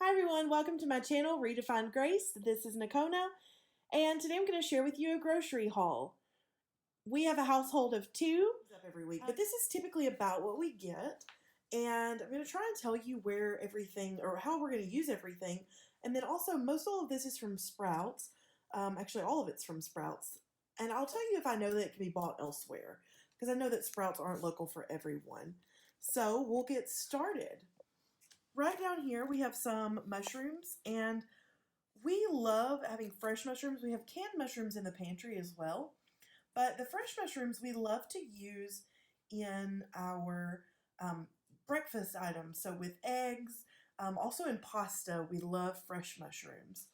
Hi everyone, welcome to my channel, Redefined Grace. This is Nakona, and today I'm going to share with you a grocery haul. We have a household of two up every week, but this is typically about what we get, and I'm going to try and tell you where everything, or how we're going to use everything, and then also most all of this is from Sprouts. Actually, all of it's from Sprouts, and I'll tell you if I know that it can be bought elsewhere, because I know that Sprouts aren't local for everyone. So we'll get started. Right down here we have some mushrooms, and we love having fresh mushrooms. We have canned mushrooms in the pantry as well, but the fresh mushrooms we love to use in our breakfast items. So with eggs, also in pasta, we love fresh mushrooms.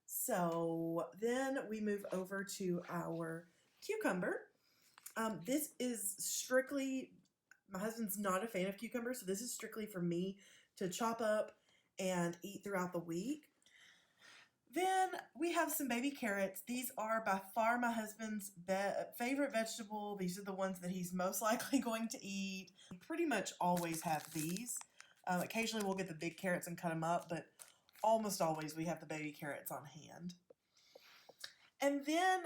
So then we move over to our cucumber. This is strictly, my husband's not a fan of cucumbers, so this is strictly for me to chop up and eat throughout the week. Then we have some baby carrots. These are by far my husband's favorite vegetable. These are the ones that he's most likely going to eat. We pretty much always have these. Occasionally we'll get the big carrots and cut them up, but almost always we have the baby carrots on hand. And then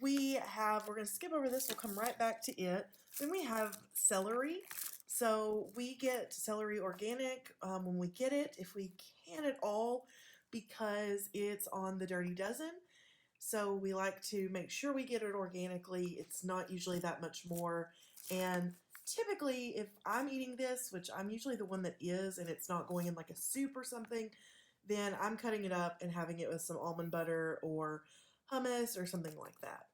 we're going to skip over this. We'll come right back to it. Then we have celery. So we get celery organic when we get it, if we can at all, because it's on the Dirty Dozen. So we like to make sure we get it organically. It's not usually that much more. And typically, if I'm eating this, which I'm usually the one that is, and it's not going in like a soup or something, then I'm cutting it up and having it with some almond butter or hummus or something like that.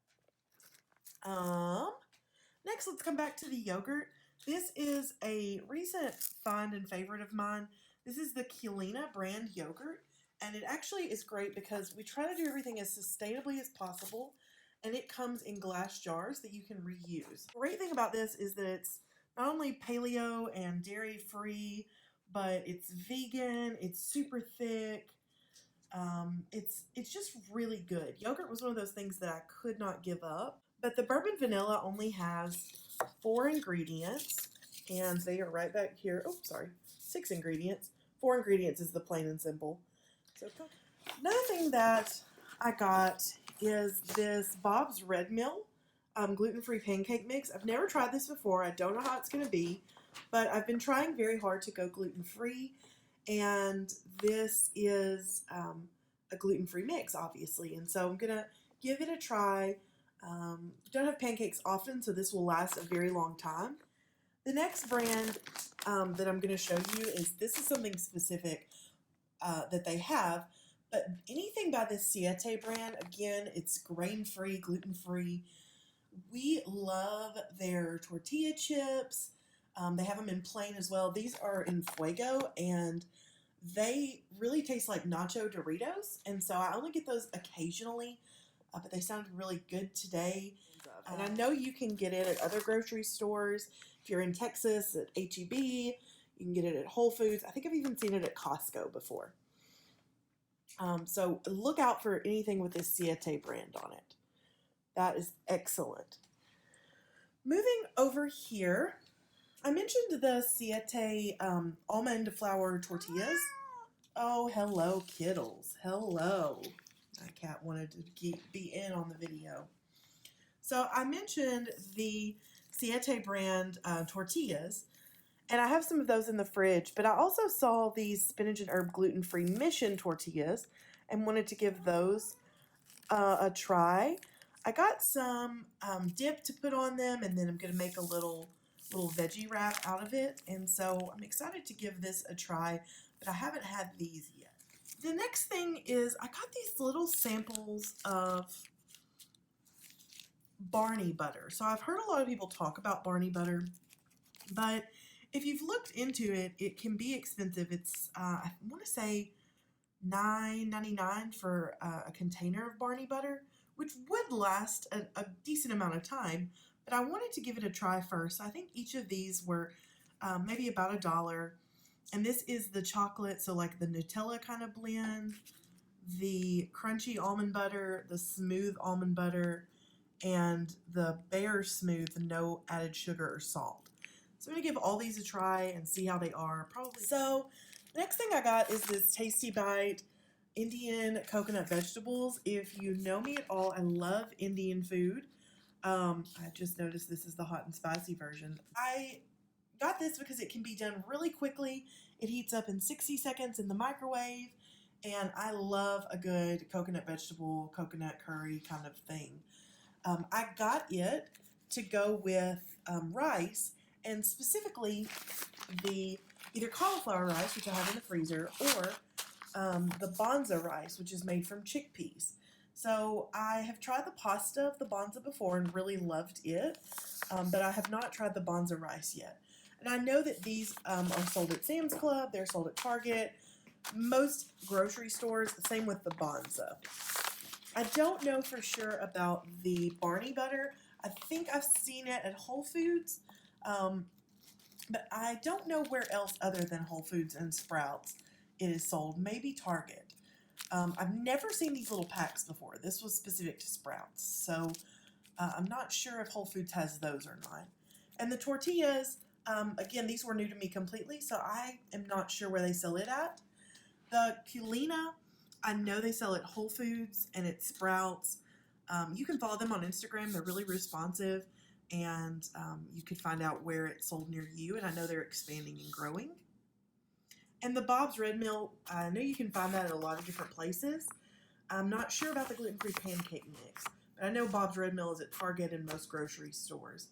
Next, let's come back to the yogurt. This is a recent find and favorite of mine. This is the Chielina brand yogurt, and it actually is great because we try to do everything as sustainably as possible, and it comes in glass jars that you can reuse. The great thing about this is that it's not only paleo and dairy free, but it's vegan, it's super thick. It's just really good. Yogurt was one of those things that I could not give up. But the bourbon vanilla only has 4 ingredients, and they are right back here. Oh, sorry, 6 ingredients. 4 ingredients is the plain and simple. So another thing that I got is this Bob's Red Mill gluten-free pancake mix. I've never tried this before. I don't know how it's going to be, but I've been trying very hard to go gluten-free, and this is a gluten-free mix, obviously, and so I'm going to give it a try. Don't have pancakes often, so this will last a very long time. The next brand that I'm going to show you this is something specific that they have, but anything by the Siete brand, again, it's grain-free, gluten-free. We love their tortilla chips. They have them in plain as well. These are in Fuego, and they really taste like nacho Doritos, and so I only get those occasionally, but they sounded really good today. And I know you can get it at other grocery stores. If you're in Texas, at H-E-B, you can get it at Whole Foods. I think I've even seen it at Costco before. So look out for anything with this Siete brand on it. That is excellent. Moving over here, I mentioned the Siete almond flour tortillas. Oh, hello, kiddles. Hello. My cat wanted to be in on the video. So I mentioned the Siete brand tortillas, and I have some of those in the fridge, but I also saw these spinach and herb gluten-free mission tortillas and wanted to give those a try. I got some dip to put on them, and then I'm going to make a little veggie wrap out of it, and so I'm excited to give this a try, but I haven't had these yet. The next thing is I got these little samples of Barney butter. So I've heard a lot of people talk about Barney butter, but if you've looked into it, it can be expensive. It's, I want to say $9.99 for a container of Barney butter, which would last a decent amount of time, but I wanted to give it a try first. I think each of these were maybe about $1. And this is the chocolate, so like the Nutella kind of blend, the crunchy almond butter, the smooth almond butter, and the Bare Smooth, no added sugar or salt. So I'm going to give all these a try and see how they are. Probably. So Next thing I got is this Tasty Bite Indian coconut vegetables. If you know me at all, I love Indian food. I just noticed this is the hot and spicy version. I got this because it can be done really quickly. It heats up in 60 seconds in the microwave, and I love a good coconut vegetable, coconut curry kind of thing. I got it to go with rice, and specifically the either cauliflower rice, which I have in the freezer, or the bonza rice, which is made from chickpeas. So I have tried the pasta of the bonza before and really loved it, but I have not tried the bonza rice yet. And I know that these are sold at Sam's Club, they're sold at Target, most grocery stores, the same with the bonza. I don't know for sure about the Barney butter. I think I've seen it at Whole Foods, but I don't know where else other than Whole Foods and Sprouts it is sold. Maybe Target. I've never seen these little packs before. This was specific to Sprouts, so I'm not sure if Whole Foods has those or not. And the tortillas, again, these were new to me completely, so I am not sure where they sell it at. The Culina, I know they sell at Whole Foods and at Sprouts. You can follow them on Instagram. They're really responsive, and you could find out where it's sold near you, and I know they're expanding and growing. And the Bob's Red Mill, I know you can find that at a lot of different places. I'm not sure about the gluten-free pancake mix, but I know Bob's Red Mill is at Target and most grocery stores.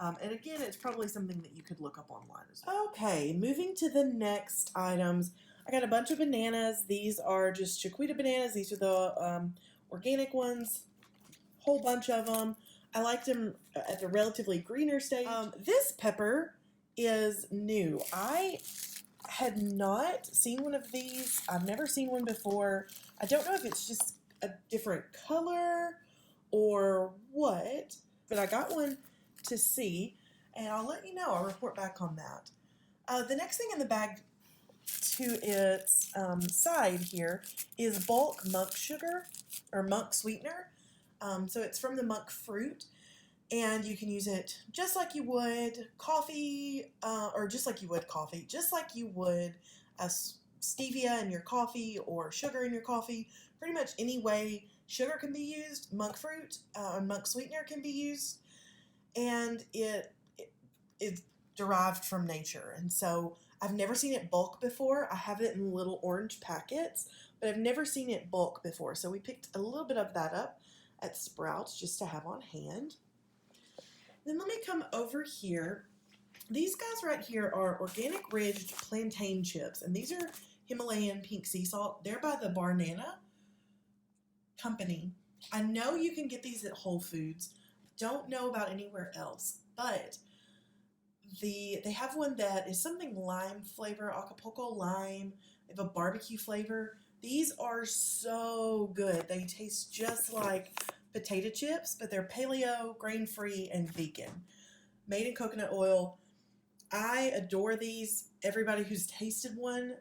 And again, it's probably something that you could look up online as well. Okay, moving to the next items. I got a bunch of bananas. These are just Chiquita bananas. These are the organic ones. Whole bunch of them. I liked them at the relatively greener stage. This pepper is new. I had not seen one of these. I've never seen one before. I don't know if it's just a different color or what, but I got one to see, and I'll let you know. I'll report back on that. The next thing in the bag to its side here is bulk monk sugar or monk sweetener. So it's from the monk fruit, and you can use it just like you would coffee, just like you would stevia in your coffee or sugar in your coffee. Pretty much any way sugar can be used, monk fruit, monk sweetener can be used, and it is derived from nature. And so I've never seen it bulk before. I have it in little orange packets, but I've never seen it bulk before. So we picked a little bit of that up at Sprouts just to have on hand. Then let me come over here. These guys right here are organic ridged plantain chips, and these are Himalayan pink sea salt. They're by the Barnana company. I know you can get these at Whole Foods. Don't know about anywhere else, but they have one that is something lime flavor, Acapulco lime. They have a barbecue flavor. These are so good. They taste just like potato chips, but they're paleo, grain-free, and vegan. Made in coconut oil. I adore these. Everybody who's tasted one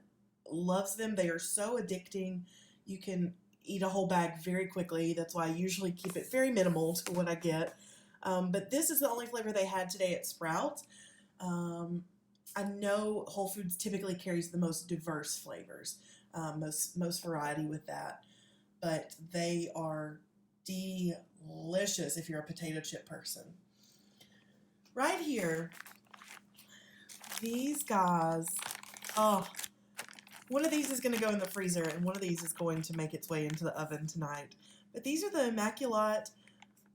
loves them. They are so addicting. You can eat a whole bag very quickly. That's why I usually keep it very minimal to what I get. But this is the only flavor they had today at Sprouts. I know Whole Foods typically carries the most diverse flavors, most variety with that, but they are delicious if you're a potato chip person. Right here, these guys, one of these is going to go in the freezer and one of these is going to make its way into the oven tonight. But these are the Immaculate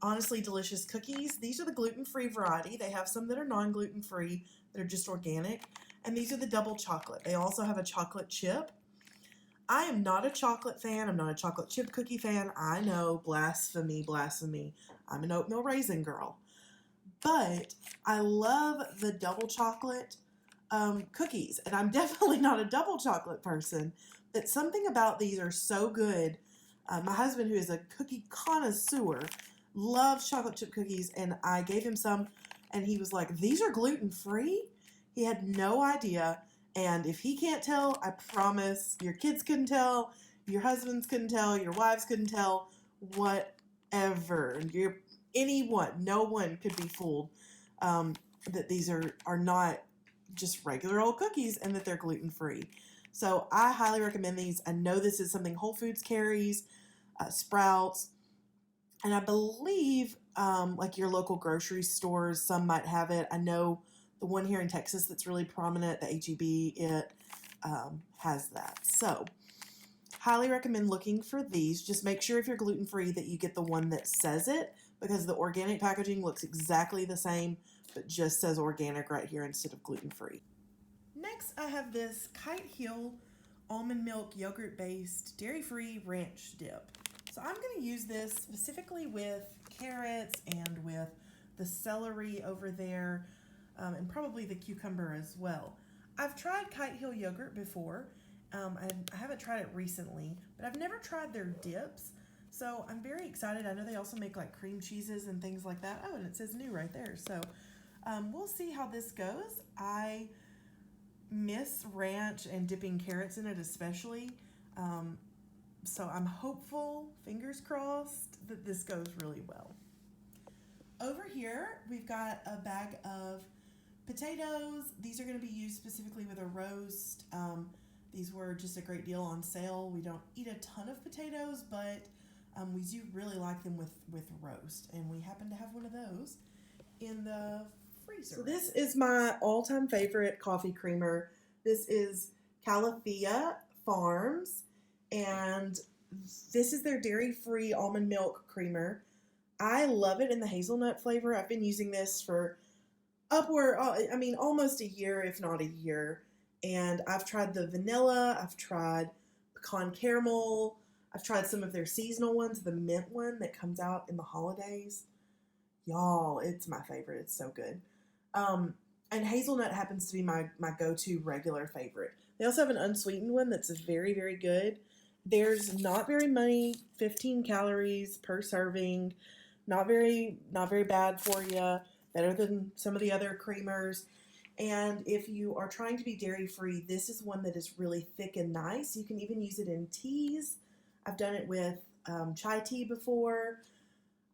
Honestly Delicious cookies. These are the gluten-free variety. They have some that are non-gluten-free that are just organic. And these are the double chocolate. They also have a chocolate chip. I am not a chocolate fan. I'm not a chocolate chip cookie fan. I know, blasphemy, blasphemy. I'm an oatmeal raisin girl. But I love the double chocolate cookies. And I'm definitely not a double chocolate person. But something about these are so good. My husband, who is a cookie connoisseur, loves chocolate chip cookies. And I gave him some. And he was like, these are gluten-free? He had no idea. And if he can't tell, I promise your kids couldn't tell, your husbands couldn't tell, your wives couldn't tell, whatever. Anyone, no one could be fooled that these are not just regular old cookies and that they're gluten-free. So I highly recommend these. I know this is something Whole Foods carries, Sprouts, and I believe like your local grocery stores, some might have it. I know the one here in Texas that's really prominent, the HEB, it has that. So highly recommend looking for these. Just make sure if you're gluten-free that you get the one that says it, because the organic packaging looks exactly the same, but just says organic right here instead of gluten-free. Next, I have this Kite Hill almond milk yogurt-based dairy-free ranch dip. So I'm going to use this specifically with carrots and with the celery over there, and probably the cucumber as well. I've tried Kite Hill yogurt before. I haven't tried it recently, but I've never tried their dips. So I'm very excited. I know they also make like cream cheeses and things like that. Oh, and it says new right there. So we'll see how this goes. I miss ranch and dipping carrots in it especially. So I'm hopeful, fingers crossed, that this goes really well. Over here, we've got a bag of potatoes. These are going to be used specifically with a roast. These were just a great deal on sale. We don't eat a ton of potatoes, but we do really like them with roast. And we happen to have one of those in the freezer. So this is my all-time favorite coffee creamer. This is Califia Farms, and this is their dairy-free almond milk creamer. I love it in the hazelnut flavor. I've been using this for almost a year, if not a year. And I've tried the vanilla, I've tried pecan caramel, I've tried some of their seasonal ones, the mint one that comes out in the holidays. Y'all, it's my favorite. It's so good. And hazelnut happens to be my go-to regular favorite. They also have an unsweetened one that's very, very good. There's not very many, 15 calories per serving. Not very bad for you. Better than some of the other creamers. And if you are trying to be dairy-free, this is one that is really thick and nice. You can even use it in teas. I've done it with chai tea before.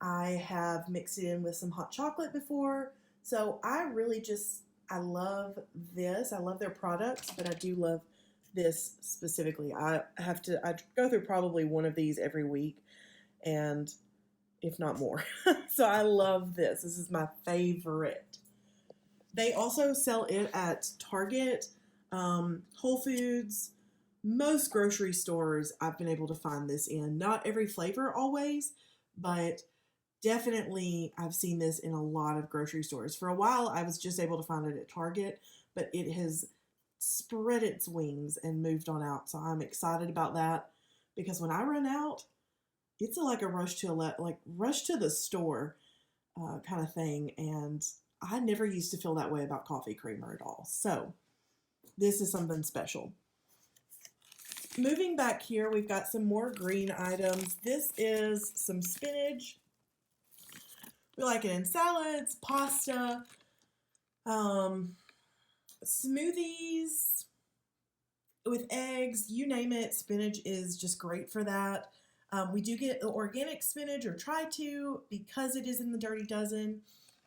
I have mixed it in with some hot chocolate before. So I love this. I love their products, but I do love this specifically. I go through probably one of these every week, and if not more. So I love this. This is my favorite. They also sell it at Target, Whole Foods, most grocery stores I've been able to find this in. Not every flavor always, but definitely I've seen this in a lot of grocery stores. For a while, I was just able to find it at Target, but it has spread its wings and moved on out. So I'm excited about that, because when I run out, it's like a rush to the store kind of thing. And I never used to feel that way about coffee creamer at all. So this is something special. Moving back here, we've got some more green items. This is some spinach. We like it in salads, pasta, smoothies, with eggs, you name it. Spinach is just great for that. We do get the organic spinach, or try to, because it is in the Dirty Dozen.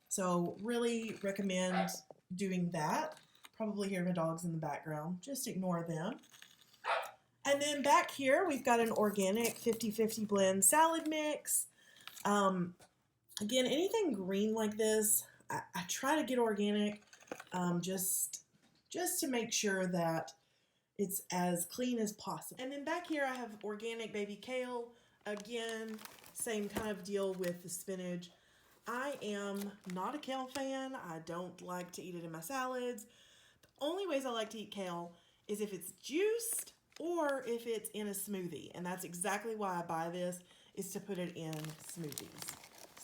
So really recommend doing that. Probably hear my dogs in the background. Just ignore them. And then back here, we've got an organic 50-50 blend salad mix. Again, anything green like this, I try to get organic, just to make sure that it's as clean as possible. And then back here I have organic baby kale. Again, same kind of deal with the spinach. I am not a kale fan. I don't like to eat it in my salads. The only ways I like to eat kale is if it's juiced or if it's in a smoothie. And that's exactly why I buy this, is to put it in smoothies.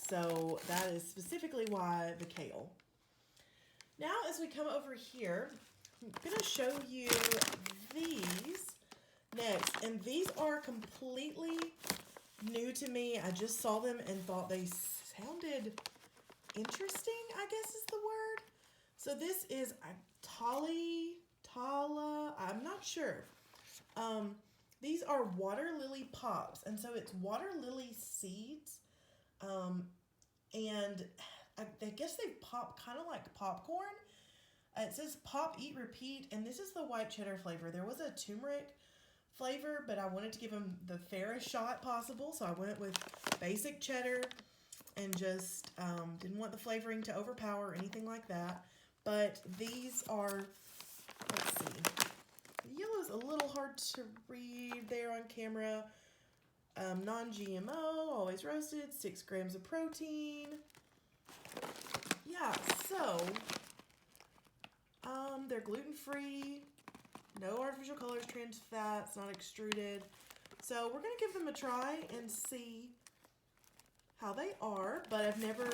So that is specifically why the kale. Now as we come over here, I'm going to show you these next. And these are completely new to me. I just saw them and thought they sounded interesting, I guess is the word. So this is Tala, I'm not sure. These are water lily pops. And so it's water lily seeds. And I guess they pop kind of like popcorn. It says Pop, Eat, Repeat, and this is the white cheddar flavor. There was a turmeric flavor, but I wanted to give them the fairest shot possible, so I went with basic cheddar and just didn't want the flavoring to overpower or anything like that. But these are, let's see, the yellow's a little hard to read there on camera. Non-GMO, always roasted, 6 grams of protein. Yeah, so they're gluten-free, no artificial colors, trans fats, not extruded. So we're going to give them a try and see how they are, but I've never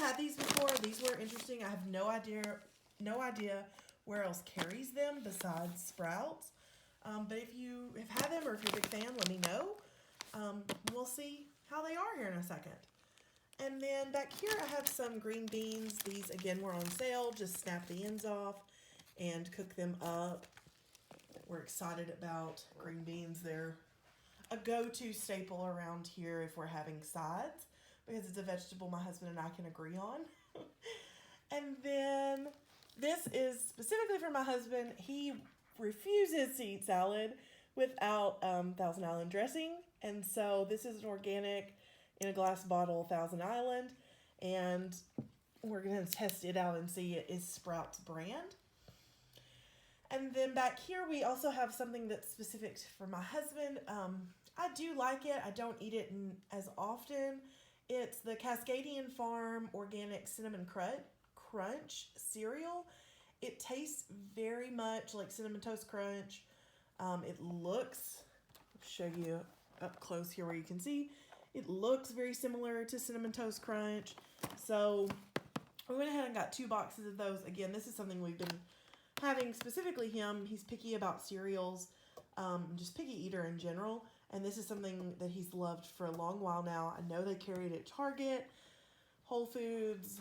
had these before. These were interesting. I have no idea where else carries them besides Sprouts. But if you have had them or if you're a big fan, let me know. We'll see how they are here in a second. And then back here I have some green beans. These again were on sale. Just snap the ends off and cook them up. We're excited about green beans. They're a go-to staple around here if we're having sides because it's a vegetable my husband and I can agree on. And then this is specifically for my husband. He refuses to eat salad without Thousand Island dressing. And so this is an organic in a glass bottle Thousand Island. And we're going to test it out and see it is Sprouts brand. And then back here we also have something that's specific for my husband. I do like it. I don't eat it as often. It's the Cascadian Farm Organic Cinnamon Crunch cereal. It tastes very much like Cinnamon Toast Crunch. It looks, I'll show you up close here where you can see, it looks very similar to Cinnamon Toast Crunch. So we went ahead and got 2 boxes of those. Again, this is something we've been having, specifically him. He's picky about cereals, just picky eater in general. And this is something that he's loved for a long while now. I know they carry it at Target, Whole Foods,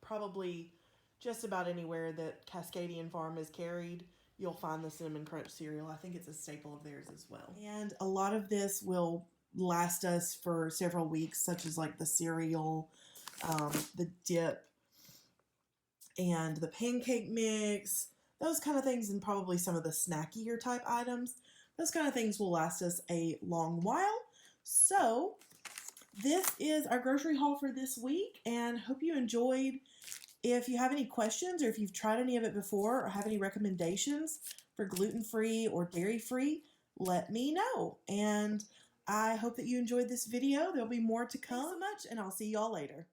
probably just about anywhere that Cascadian Farm is carried, you'll find the Cinnamon Crunch cereal. I think it's a staple of theirs as well. And a lot of this will last us for several weeks, such as like the cereal, the dip, and the pancake mix, those kind of things, and probably some of the snackier type items. Those kind of things will last us a long while. So this is our grocery haul for this week, and hope you enjoyed. If you have any questions or if you've tried any of it before or have any recommendations for gluten-free or dairy-free, let me know. And I hope that you enjoyed this video. There'll be more to come. Thanks so much, and I'll see y'all later.